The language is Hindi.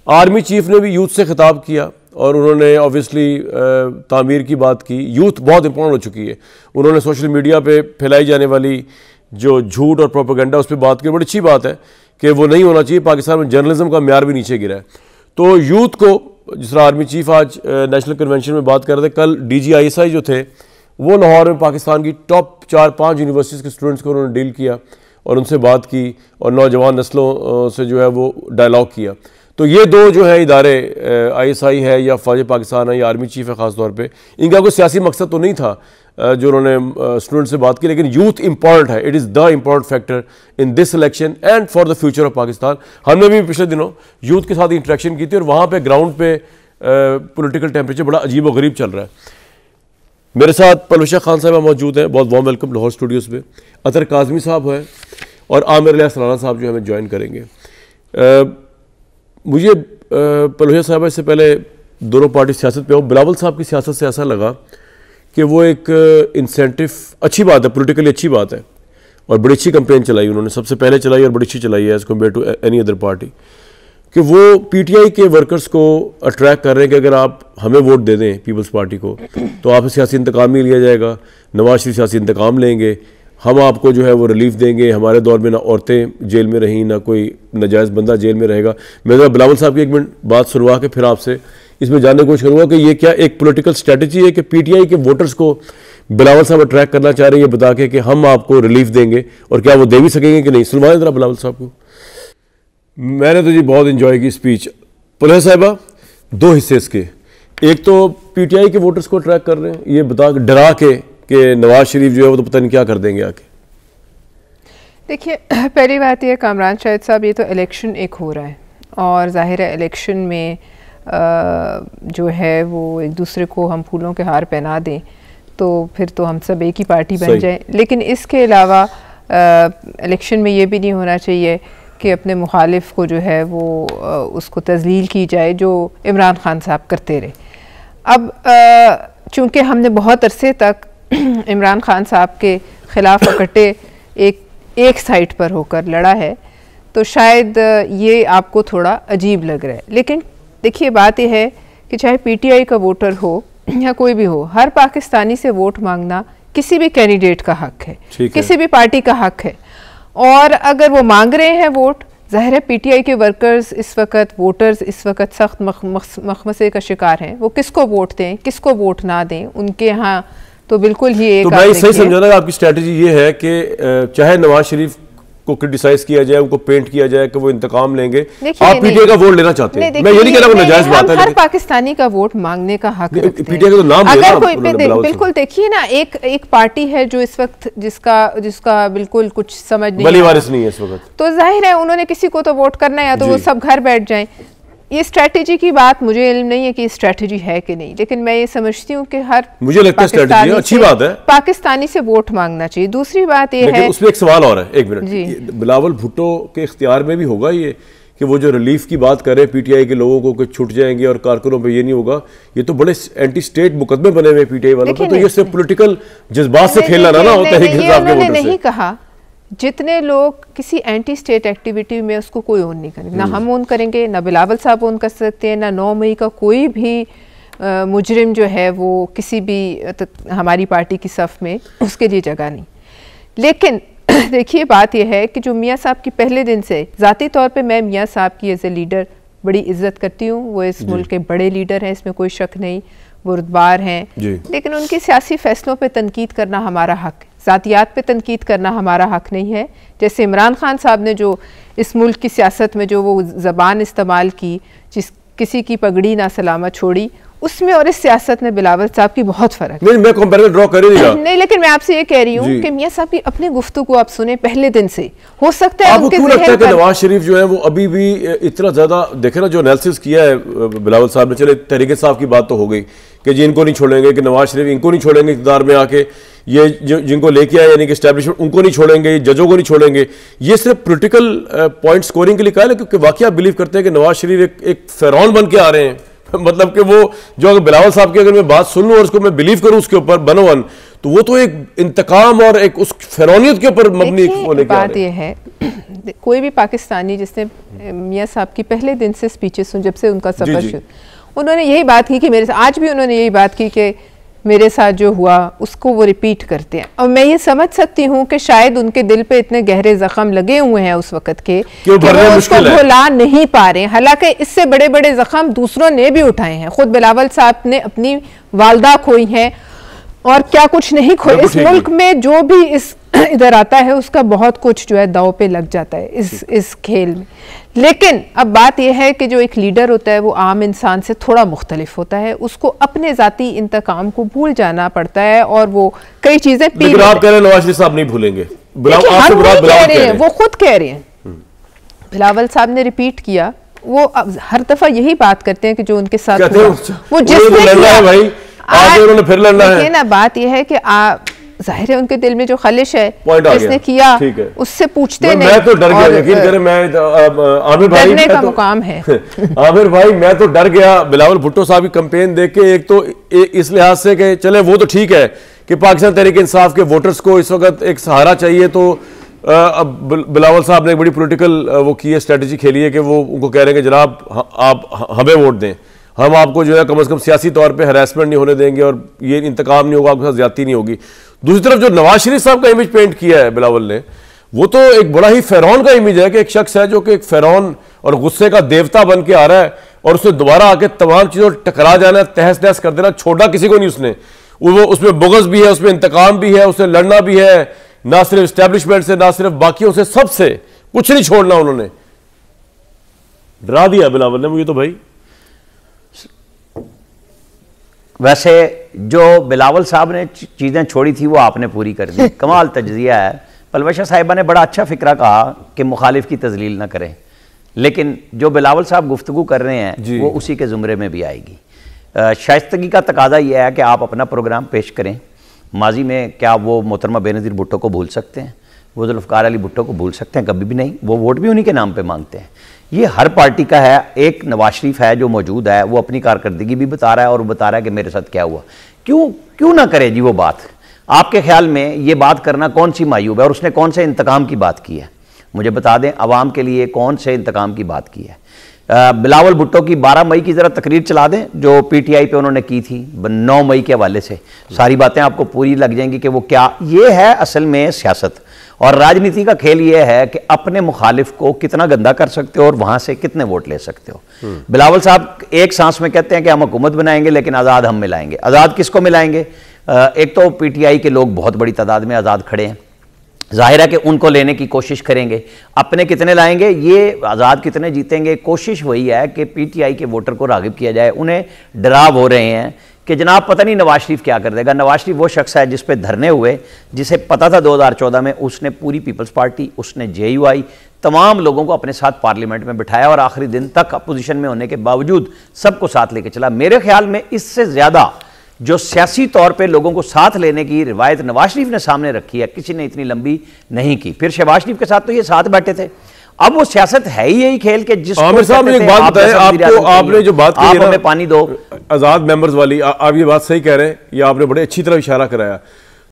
आर्मी चीफ ने भी यूथ से खिताब किया और उन्होंने ऑब्वियसली तामीर की बात की। यूथ बहुत इंपॉर्टेंट हो चुकी है। उन्होंने सोशल मीडिया पे फैलाई जाने वाली जो झूठ और प्रोपेगेंडा उस पर बात की। बड़ी अच्छी बात है कि वो नहीं होना चाहिए। पाकिस्तान में जर्नलिज्म का म्यार भी नीचे गिरा है। तो यूथ को, जिस तरह आर्मी चीफ आज नेशनल कन्वेंशन में बात कर रहे थे, कल DGISI जो थे वो लाहौर में पाकिस्तान की टॉप 4-5 यूनिवर्सिटीज़ के स्टूडेंट्स को उन्होंने डील किया और उनसे बात की और नौजवान नस्लों से जो है वो डायलॉग किया। तो ये दो जो है इदारे, ISI है या फौज पाकिस्तान है या आर्मी चीफ है ख़ास तौर पे, इनका कोई सियासी मकसद तो नहीं था जो उन्होंने स्टूडेंट से बात की, लेकिन यूथ इंपॉर्टेंट है। It is the important factor in this election and for the future of Pakistan. हमने भी पिछले दिनों यूथ के साथ इंटरेक्शन की थी और वहाँ पे ग्राउंड पे पॉलिटिकल टेम्परेचर बड़ा अजीब व गरीब चल रहा है। मेरे साथ परवेश खान साहब मौजूद हैं, बहुत वार्म वेलकम लाहौर स्टूडियोज़ में। अतर काज़मी साहब हैं और आमिर अली सलाना साहब जो हमें ज्वाइन करेंगे। मुझे परवेश साहब इससे पहले दोनों पार्टी सियासत पे हो, बिलावल साहब की सियासत से ऐसा लगा कि वो एक इंसेंटिव, अच्छी बात है, पॉलिटिकली अच्छी बात है और बड़ी अच्छी कैंपेन चलाई उन्होंने, सबसे पहले चलाई और बड़ी अच्छी चलाई है as compare to any other party, कि वो PTI के वर्कर्स को अट्रैक्ट कर रहे हैं कि अगर आप हमें वोट दे दें पीपल्स पार्टी को तो आपसे सियासी इंतकाम ही लिया जाएगा, नवाज शरीफ सियासी इंतकाम लेंगे, हम आपको जो है वो रिलीफ देंगे, हमारे दौर में ना औरतें जेल में रहीं ना कोई नाजायज़ बंदा जेल में रहेगा। मैं ज़रा बिलावल साहब की एक मिनट बात सुनवा के फिर आपसे इसमें जानने की कोशिश करूँगा कि ये क्या एक पॉलिटिकल स्ट्रेटजी है कि PTI के वोटर्स को बिलावल साहब अट्रैक्ट करना चाह रहे हैं ये बता के कि हम आपको रिलीफ देंगे, और क्या वो दे भी सकेंगे कि नहीं? सुनवाएं ज़रा बिलावल साहब को। मैंने तो जी बहुत इंजॉय की स्पीच। पुलिस साहिबा, दो हिस्से इसके, एक तो PTI के वोटर्स को अट्रैक्ट कर रहे हैं ये बता के, डरा के कि नवाज शरीफ जो है वो तो पता नहीं क्या कर देंगे आके। देखिए, पहली बात यह कामरान शाहिद साहब, ये तो इलेक्शन एक हो रहा है और ज़ाहिर है इलेक्शन में जो है वो एक दूसरे को हम फूलों के हार पहना दें तो फिर तो हम सब एक ही पार्टी बन जाएं। लेकिन इसके अलावा इलेक्शन में ये भी नहीं होना चाहिए कि अपने मुखालिफ को जो है वो उसको तज़लील की जाए, जो इमरान खान साहब करते रहे। अब चूँकि हमने बहुत अरसे तक इमरान खान साहब के ख़िलाफ़ इकट्ठे एक साइड पर होकर लड़ा है तो शायद ये आपको थोड़ा अजीब लग रहा है। लेकिन देखिए, बात यह है कि चाहे PTI का वोटर हो या कोई भी हो, हर पाकिस्तानी से वोट मांगना किसी भी कैंडिडेट का हक है, किसी भी पार्टी का हक है। और अगर वो मांग रहे हैं वोट, ज़ाहिर है PTI के वर्कर्स इस वक्त, वोटर्स इस वक्त सख्त मखमसे का शिकार हैं। वो किसको वोट दें, किसको वोट ना दें, उनके यहाँ तो बिल्कुल ही एक। तो मैं सही समझा ना, आपकी स्ट्रेटजी ये है कि चाहे नवाज शरीफ को क्रिटिसाइज किया जाए, उनको पेंट किया जाए कि वो इंतकाम लेंगे, आप PTI का वोट लेना चाहते हैं। मैं ये नहीं कह रहा वो नाजायज बात है, हर पाकिस्तानी का वोट मांगने का हक रखते हैं। PTI का तो नाम अगर कोई बिल्कुल देखिए ना, एक पार्टी है जो इस वक्त जिसका बिल्कुल कुछ समझ नहीं, भली वारिस नहीं है इस वक्त, तो जाहिर है उन्होंने किसी को तो वोट करना है, या तो वो सब घर बैठ जाएं। ये स्ट्रैटेजी की बात मुझे इल्म नहीं है कि स्ट्रैटेजी है कि नहीं, लेकिन मैं ये समझती हूँ कि हर, मुझे लगता है स्ट्रैटेजी है, अच्छी बात है, पाकिस्तानी से वोट मांगना चाहिए। दूसरी बात ये है, उसमें एक सवाल और है, एक मिनट, बिलावल भुट्टो के इख्तियार में भी होगा ये कि वो जो रिलीफ की बात कर रहे हैं PTI के लोगों को छूट जाएंगे और कारकुनों पे ये नहीं होगा, ये तो बड़े एंटी स्टेट मुकदमे बने हुए PTI वालों पर, तो ये सिर्फ पॉलिटिकल जज्बात से खेलना ना हो। उन्होंने नहीं कहा जितने लोग किसी एंटी स्टेट एक्टिविटी में, उसको कोई ओन नहीं करेंगे, ना हम ओन करेंगे, ना बिलावल साहब ओन कर सकते हैं, ना 9 मई का कोई भी मुजरिम जो है वो किसी भी हमारी पार्टी की सफ़ में, उसके लिए जगह नहीं। लेकिन देखिए, बात यह है कि जो मियाँ साहब की पहले दिन से, ज़ाती तौर पे मैं मियाँ साहब की एज ए लीडर बड़ी इज्जत करती हूँ, वो इस मुल्क के बड़े लीडर हैं, इसमें कोई शक नहीं, वो रुतबार हैं, लेकिन उनके सियासी फैसलों पे तनकीद करना हमारा हक है, ज़ातियात पे तनकीद करना हमारा हक नहीं है। जैसे इमरान खान साहब ने जो इस मुल्क की सियासत में जो वो ज़बान इस्तेमाल की, जिस किसी की पगड़ी ना सलामत छोड़ी, उसमें और इस सियासत में बिलावल साहब की बहुत फर्क है। मैं कंपैरिजन ड्रॉ कर नहीं, लेकिन मैं आपसे ये कह रही हूँ कि मियाँ साहब की अपनी गुफ्तगू आप सुने पहले दिन से, हो सकता है आपको क्यों लगता है कि नवाज शरीफ जो है वो अभी भी इतना ज्यादा, देखे ना जो एनालिसिस किया है बिलावल साहब ने, चले तहरीक साहब की बात तो हो गई कि जी इनको नहीं छोड़ेंगे, कि नवाज शरीफ इनको नहीं छोड़ेंगे इक़्तिदार में आके, ये जिनको लेके आए यानी कि एस्टैब्लिशमेंट, उनको नहीं छोड़ेंगे, जजों को नहीं छोड़ेंगे, ये सिर्फ पॉलिटिकल पॉइंट स्कोरिंग के लिए कहा है, क्योंकि वाकई आप बिलीव करते हैं कि नवाज शरीफ एक फ़िरौन बन के आ रहे हैं। मतलब कि वो जो, अगर बिलावल साहब की अगर मैं बात सुन लूं और उसको मैं बिलीव करूं उसके ऊपर बनोवन, तो वो तो एक इंतकाम और एक उस फिरौनियत के ऊपर मबनी होने की बात ये है कोई भी पाकिस्तानी जिसने मियाँ साहब की पहले दिन से स्पीचेस सुन, जब से उनका सफ़र शुरू, उन्होंने यही बात की कि मेरे साथ, आज भी उन्होंने यही बात की कि मेरे साथ जो हुआ उसको वो रिपीट करते हैं। और मैं ये समझ सकती हूँ कि शायद उनके दिल पे इतने गहरे जख्म लगे हुए हैं उस वक़्त के कि वो उसको भुला नहीं पा रहे हैं। हालांकि इससे बड़े बड़े जख्म दूसरों ने भी उठाए हैं। खुद बिलावल साहब ने अपनी वालदा खोई हैं और क्या कुछ नहीं खोई। इस मुल्क में जो भी इस इधर आता है उसका बहुत कुछ जो है दाव पे लग जाता है इस खेल में। लेकिन अब बात यह है कि जो एक लीडर होता है वो आम इंसान से थोड़ा मुख्तलिफ होता है, उसको अपने ज़ाती इंतकाम को भूल जाना पड़ता है और वो कई चीज़ें आप कह रहे हैं नवाज शरीफ साहब नहीं भूलेंगे, वो खुद कह रहे हैं। बिलावल साहब ने रिपीट किया, वो हर दफ़ा यही बात करते हैं कि जो उनके साथ वो जिसने उन्होंने फिर लड़ना है ना। बात यह है कि जाहिर है उनके दिल में जो खलिश है जिसने किया उससे पूछते नहीं। मैं तो डर गया, यकीन करें, मैं आमिर भाई डरने का मुकाम है। आमिर भाई मैं तो डर गया बिलावल भुट्टो साहब की कैंपेन देख के। एक तो इस लिहाज से कि चले वो तो ठीक है कि पाकिस्तान तहरीक इंसाफ के वोटर्स को इस वक्त एक सहारा चाहिए, तो अब बिलावल साहब ने एक बड़ी पॉलिटिकल वो की है, स्ट्रेटजी खेली है कि वो उनको कह रहे हैं कि जनाब आप हमें वोट दें, हम आपको जो है कम से कम सियासी तौर पे हरासमेंट नहीं होने देंगे और ये इंतकाम नहीं होगा, आपके साथ ज्यादती नहीं होगी। दूसरी तरफ जो नवाज शरीफ साहब का इमेज पेंट किया है बिलावल ने, वो तो एक बड़ा ही फ़िरौन का इमेज है कि एक शख्स है जो कि एक फ़िरौन और गुस्से का देवता बन के आ रहा है और उसने दोबारा आके तमाम चीज़ों टकरा जाना, तहस नहस कर देना, छोड़ा किसी को नहीं उसने। वो उसमें बुग़्ज़ भी है, उसमें इंतकाम भी है, उससे लड़ना भी है, ना सिर्फ इस्टेब्लिशमेंट से, ना सिर्फ बाकियों से, सबसे कुछ नहीं छोड़ना। उन्होंने डरा दिया बिलावल ने मुझे तो भाई। वैसे जो बिलावल साहब ने चीज़ें छोड़ी थी वो आपने पूरी कर दी। कमाल तजज़िया है। पलवशा साहिबा ने बड़ा अच्छा फ़िक्रा कहा कि मुखालिफ की तजलील ना करें, लेकिन जो बिलावल साहब गुफ्तगू कर रहे हैं वो उसी के ज़ुमरे में भी आएगी। शाइस्तगी का तकादा यह है कि आप अपना प्रोग्राम पेश करें। माजी में क्या वो मोहतरमा बेनज़ीर भुट्टो को भूल सकते हैं? वो जुल्फ़िकार अली भुट्टो को भूल सकते हैं? कभी भी नहीं। वो वोट भी उन्हीं के नाम पर मांगते हैं। ये हर पार्टी का है। एक नवाज शरीफ है जो मौजूद है, वो अपनी कारकर्दगी भी बता रहा है और बता रहा है कि मेरे साथ क्या हुआ। क्यों ना करे जी वो बात। आपके ख्याल में ये बात करना कौन सी मायूब है और उसने कौन से इंतकाम की बात की है? मुझे बता दें, अवाम के लिए कौन से इंतकाम की बात की है? बिलावल भुट्टो की 12 मई की ज़रा तकरीर चला दें जो PTI पे उन्होंने की थी 9 मई के हवाले से। सारी बातें आपको पूरी लग जाएंगी कि वो क्या। ये है असल में सियासत और राजनीति का खेल ये है कि अपने मुखालिफ को कितना गंदा कर सकते हो और वहां से कितने वोट ले सकते हो। बिलावल साहब एक सांस में कहते हैं कि हम हुकूमत बनाएंगे लेकिन आज़ाद हम मिलाएंगे। आज़ाद किसको मिलाएंगे? एक तो PTI के लोग बहुत बड़ी तादाद में आज़ाद खड़े हैं, जाहिर है कि उनको लेने की कोशिश करेंगे। अपने कितने लाएंगे, ये आज़ाद कितने जीतेंगे, कोशिश वही है कि PTI के वोटर को राग़िब किया जाए। उन्हें डराव हो रहे हैं कि जनाब पता नहीं नवाज शरीफ क्या कर देगा। नवाज शरीफ वो शख्स है जिस पे धरने हुए, जिसे पता था 2014 में उसने पूरी पीपल्स पार्टी, उसने JUI, तमाम लोगों को अपने साथ पार्लियामेंट में बिठाया और आखिरी दिन तक अपोजिशन में होने के बावजूद सबको साथ लेके चला। मेरे ख्याल में इससे ज़्यादा जो सियासी तौर पे लोगों को साथ लेने की रिवायत नवाज शरीफ ने सामने रखी है, किसी ने इतनी लंबी नहीं की। फिर शहबाज शरीफ के साथ तो ये साथ बैठे थे। अब वो सियासत है ही यही खेल के जिस आमिर साहब ने एक बात बताई आपको, आपने जो बात की हमें पानी दो आज़ाद मेंबर्स वाली, आप ये बात सही कह रहे हैं, ये आपने बड़े अच्छी तरह इशारा कराया।